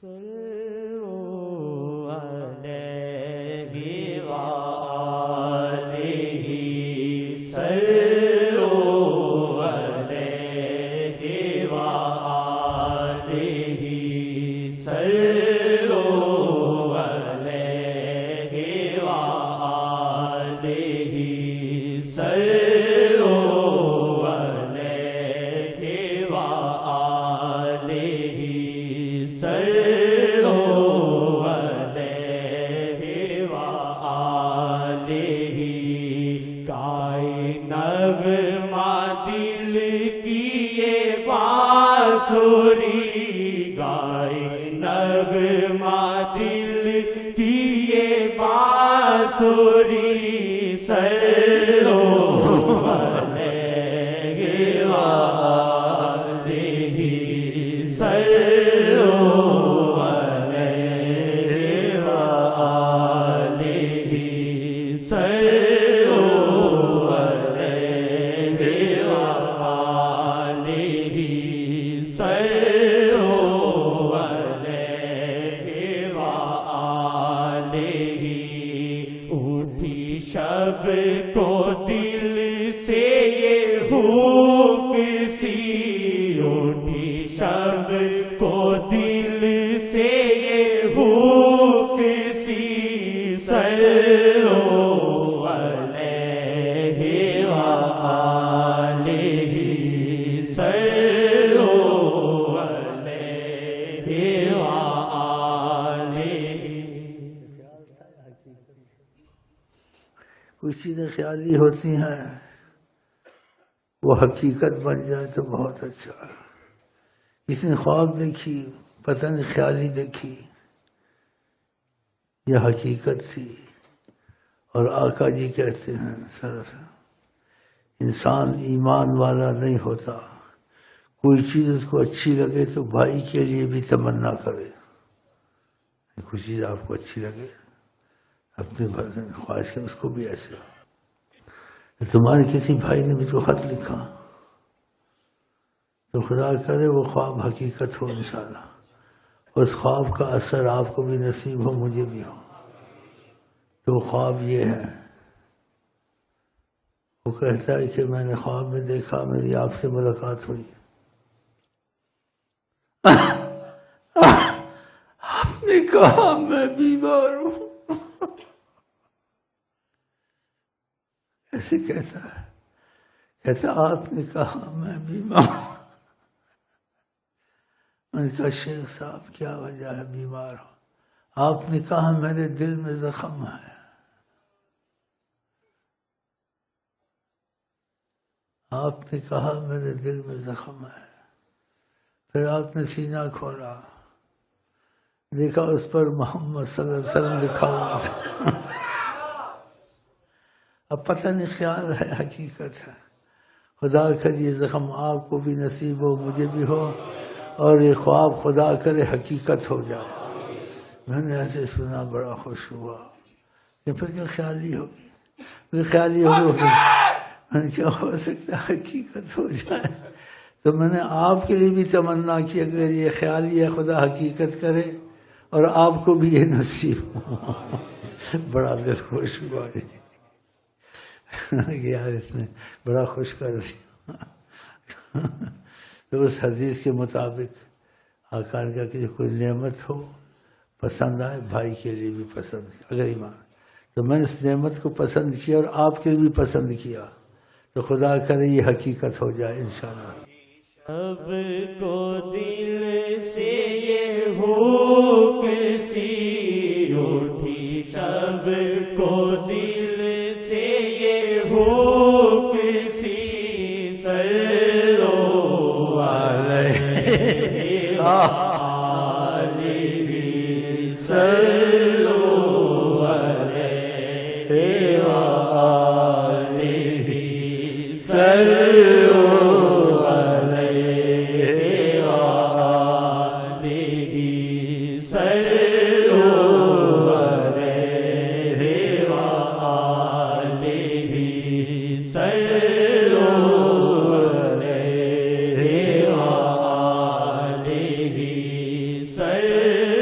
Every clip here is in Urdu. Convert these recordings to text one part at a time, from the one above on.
صلوا عليه وآله صلوا عليه وآله صلوا عليه وآله صلوا عليه وآله صلوا عليه وآله گائے نغمہ دل کی یہ بانسری گائے نغمہ دل کی یہ بانسری صلوا علیہ وآلہ صلوا علیہ وآلہ صلوا علیہ وآلہ صلوا علیہ وآلہ اٹھی شب کو دل سے یہ ہوک سی اٹھی شب کو دل سے یہ ہوک سی صلوا علیہ وآلہ صلوا علیہ وآلہ. کچھ چیزیں خیالی ہوتی ہیں وہ حقیقت بن جائے تو بہت اچھا. کسی نے خواب دیکھی پتہ نہیں خیالی دیکھی یہ حقیقت تھی. اور آقا جی کہتے ہیں سراسر انسان ایمان والا نہیں ہوتا کوئی چیز اس کو اچھی لگے تو بھائی کے لیے بھی تمنا کرے. کوئی چیز آپ کو اچھی لگے اپنے خواہش کے اس کو بھی ایسے تمہارے کسی بھائی نے مجھ کو خط لکھا تو خدا کرے وہ خواب حقیقت ہو انشاءاللہ. اس خواب کا اثر آپ کو بھی نصیب ہو مجھے بھی ہو. تو خواب یہ ہے وہ کہتا ہے کہ میں نے خواب میں دیکھا میری آپ سے ملاقات ہوئی. آپ نے کہا میں بیمار ہوں. ایسے کہتا ہے کہتا آپ نے کہا میں بیمار ہوں. میں نے کہا شیخ صاحب کیا وجہ ہے بیمار ہو؟ آپ نے کہا میرے دل میں زخم ہے. آپ نے کہا میرے دل میں زخم ہے. پھر آپ نے سینہ کھولا دیکھا اس پر محمد صلی اللہ علیہ وسلم لکھا ہوا تھا. اب پتہ نہیں خیال ہے حقیقت ہے. خدا کر یہ زخم آپ کو بھی نصیب ہو مجھے بھی ہو اور یہ خواب خدا کرے حقیقت ہو جائے. میں نے ایسے سنا بڑا خوش ہوا کہ پھر کیا خیالی ہوگی پھر خیالی ہوگی. میں نے کیا ہو سکتا حقیقت ہو جائے. تو میں نے آپ کے لیے بھی تمنا کی اگر یہ خیالی ہے خدا حقیقت کرے اور آپ کو بھی یہ نصیب ہو. بڑا دل خوش ہوا یار اس نے بڑا خوش کر دیا. تو اس حدیث کے مطابق آقا نے کہا کہ کوئی نعمت ہو پسند آئے بھائی کے لیے بھی پسند اگر ایمان تو میں نے اس نعمت کو پسند کیا اور آپ کے لیے بھی پسند کیا تو خدا کرے یہ حقیقت ہو جائے انشاءاللہ. شب کو دل سے یہ ہوک سی اٹھی شب کو دل سے یہ ہوک سی صلوا علیہ وآلہ صلوا علیہ وآلہ صلوا علیہ وآلہ صلوا علیہ وآلہ صلوا علیہ وآلہ صلوا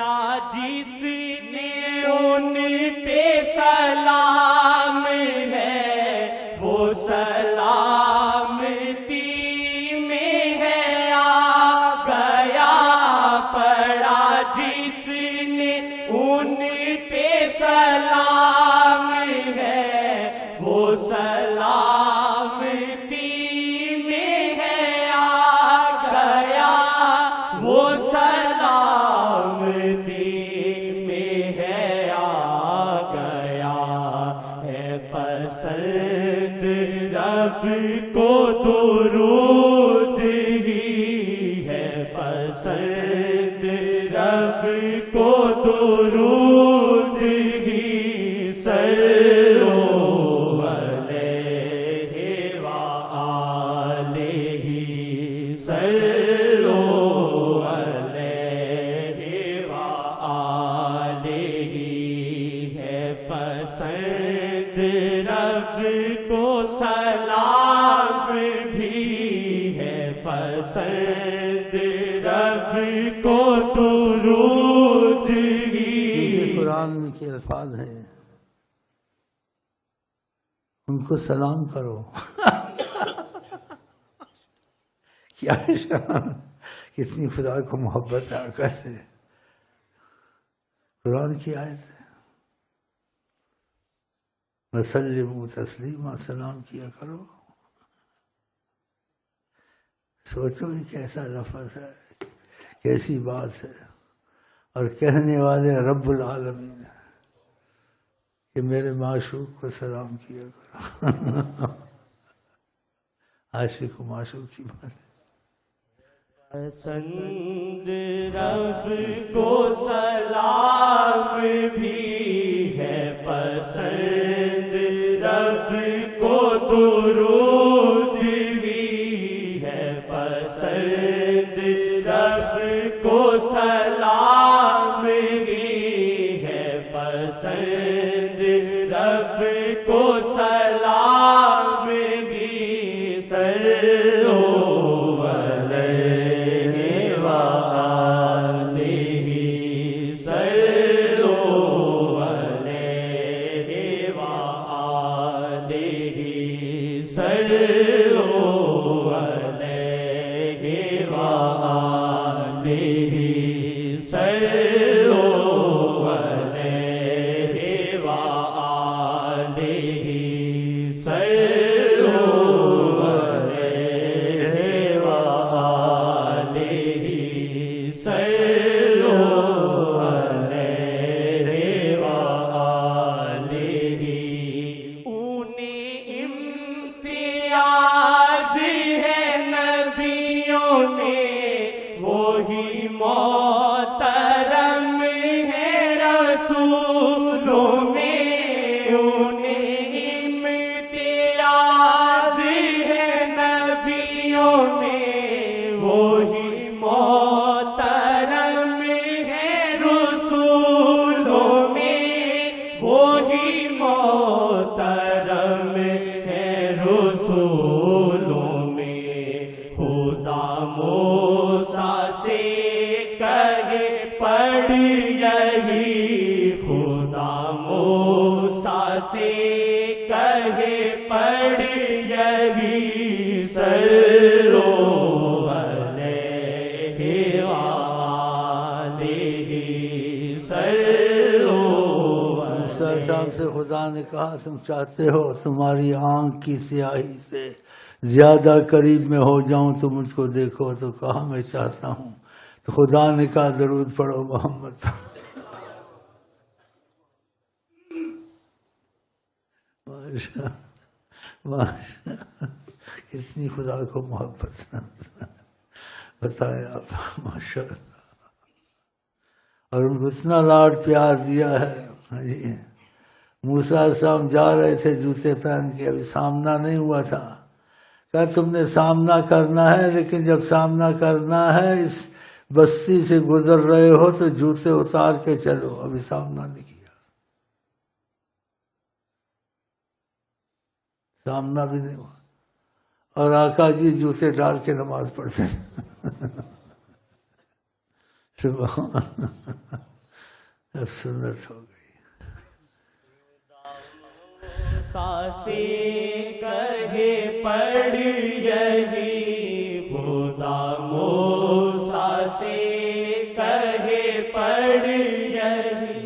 پڑھا جس نے ان پہ سلام ہے وہ سلامتی میں ہے آ گیا پڑھا جس نے ان پہ سلام ہے وہ سلامتی میں ہے آ گیا وہ سلامتی میں ہے آ گیا ہے پسند رب کو درود ہی ہے پسند رب کو درود ہی صلو علیہ وآلہ صلو علیہ وآلہ ہے پسند رب کو سلام بھی ہے پسند رب کو درود یہ ہی قرآن میں کے الفاظ ہیں، ان کو سلام کرو کیا شان، کتنی خدا کو محبت ہے آقا سے، قرآن کی آیت ہے، وسلموا تسلیما، سلام کیا کرو۔ سوچو یہ کیسا لفظ ہے، کیسی بات ہے، اور کہنے والے رب العالمین ہے کہ میرے معشوق کو سلام کیا کرو۔ عاشق و معشوق کی بات ہے۔ پسند رب کو سلام بھی ہے پسند رب کو درود بھی ہے پسند رب کو سلام بھی ہے پسند رب کو سلام بھی صلو علیہ وآلہ صلو علیہ وآلہ صلو علیہ وآلہ صلو علیہ وآلہ صلو علیہ وآلہ صلو علیہ وآلہ انہیں امتیاز ہے نبیوں میں وہی محترم ہے رسولوں میں انہیں امتیاز ہے نبیوں میں وہی محترم ہے رسولوں میں وہی محترم ہے رسولوں میں خدا موسیٰ سے کہے پڑھ یہی خدا موسیٰ سے کہے پڑھ یہی صلو علیہ وآلہ صلو صاحب سے خدا نے کہا تم چاہتے ہو تمہاری آنکھ کی سیاہی سے زیادہ قریب میں ہو جاؤں تو مجھ کو دیکھو، تو کہا میں چاہتا ہوں، تو خدا نے کہا درود پڑھو محمد۔ ماشاء کتنی خدا کو محبت بتائے آپ، ماشاء اللہ، اور ان کو اتنا لاڈ پیار دیا ہے۔ موسیٰ علیہ السلام جا رہے تھے جوتے پہن کے، ابھی سامنا نہیں ہوا تھا، کہا تم نے سامنا کرنا ہے، لیکن جب سامنا کرنا ہے اس بستی سے گزر رہے ہو تو جوتے اتار کے چلو، ابھی سامنا نہیں کیا، سامنا بھی نہیں ہوا، اور آقا جی جوتے ڈال کے نماز پڑھتے ہیں۔ سبحان اب سنت ہو گئی. ساسے کہے پڑھ یہی خدا موسیٰ سے کہے پڑھ یہی.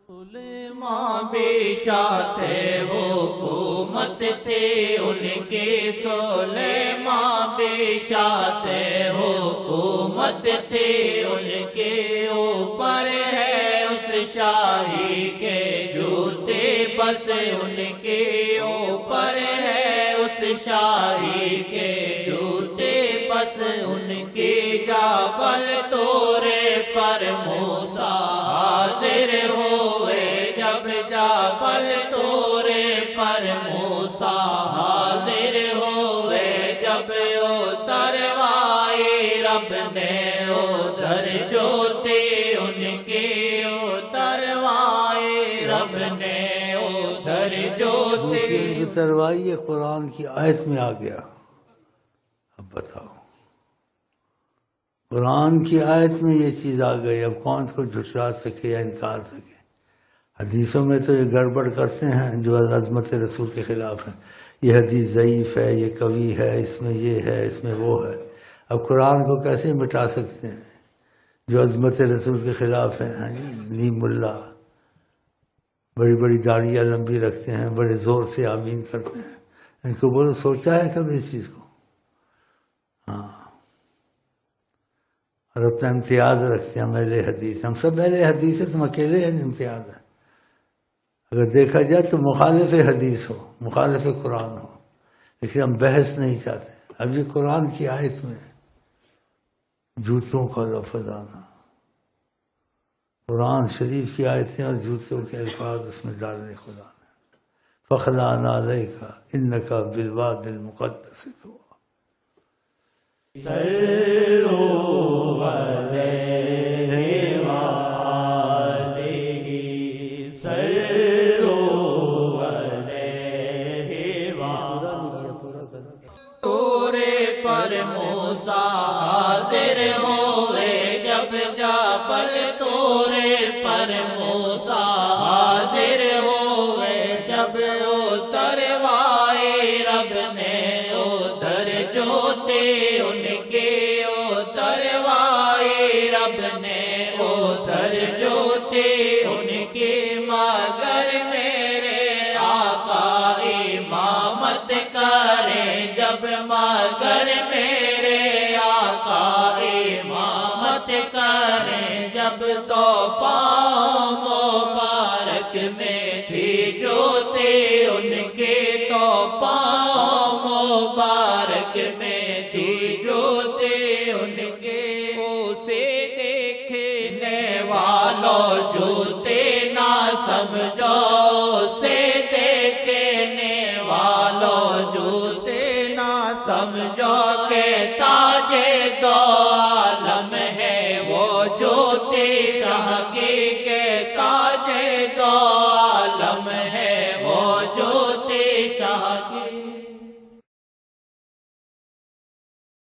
سلیمان بادشاہ تھے حکومت تھے ان کے، سلیمان بادشاہ تھے حکومت تھے ان کے، اوپر ہے اس شاہی کے جوتے بس ان کے، اوپر ہے اس شاہی کے جوتے بس ان کے. جبل طورے پر موسیٰ حاضر ہوئے، جب جبل طورے پر موسیٰ حاضر ہوئے، جب اتروائے رب نے ادھر جوتے ان کے، اتروائے رب نے ادھر جوتے. اتروائی یہ قرآن کی آیت میں آ گیا. اب بتاؤ قرآن کی آیت میں یہ چیز آ گئی، اب کون اس کو جھٹلا سکے یا انکار سکے؟ حدیثوں میں تو یہ گڑبڑ کرتے ہیں جو عظمت رسول کے خلاف ہیں. یہ حدیث ضعیف ہے، یہ قوی ہے، اس میں یہ ہے، اس میں وہ ہے. اب قرآن کو کیسے مٹا سکتے ہیں جو عظمت رسول کے خلاف ہیں؟ ہاں جی، نیم اللہ بڑی بڑی داڑیاں لمبی رکھتے ہیں، بڑے زور سے آمین کرتے ہیں. ان کو بولو سوچا ہے کبھی اس چیز کو؟ ہاں، اور اپنا امتیاز رکھتے ہیں ہم اہل حدیث. ہم سب اہل حدیث ہیں، تم اکیلے ہیں امتیاز ہے. اگر دیکھا جائے تو مخالف حدیث ہو، مخالف قرآن ہو، لیکن ہم بحث نہیں چاہتے. اب یہ قرآن کی آیت میں جوتوں کا لفظ آنا، قرآن شریف کی آیتیں اور جوتوں کے الفاظ اس میں ڈالنے خدا نے. فخلعنا علیک انک بالواد المقدس طویٰ. صلوا علیہ وآلہ، صلوا علیہ وآلہ. طورے پر موسیٰ حاضر ہوئے، جب جبل طورے پر موسیٰ حاضر ہوئے، جب اتروائے رب نے ادھر جوتے ان کے، اتروائے رب نے ادھر جوتے ان کے. مگر میرے آقا امامت کریں جب، مگر میرے آقا امامت کریں جب، تو پاؤں مبارک میں تھی جوتے ان کے، تو پاؤں مبارک میں تھی جوتے ان کے. اسے دیکھنے والوں جوتے نہ سمجھو، اسے دیکھنے والوں جوتے نہ سمجھو،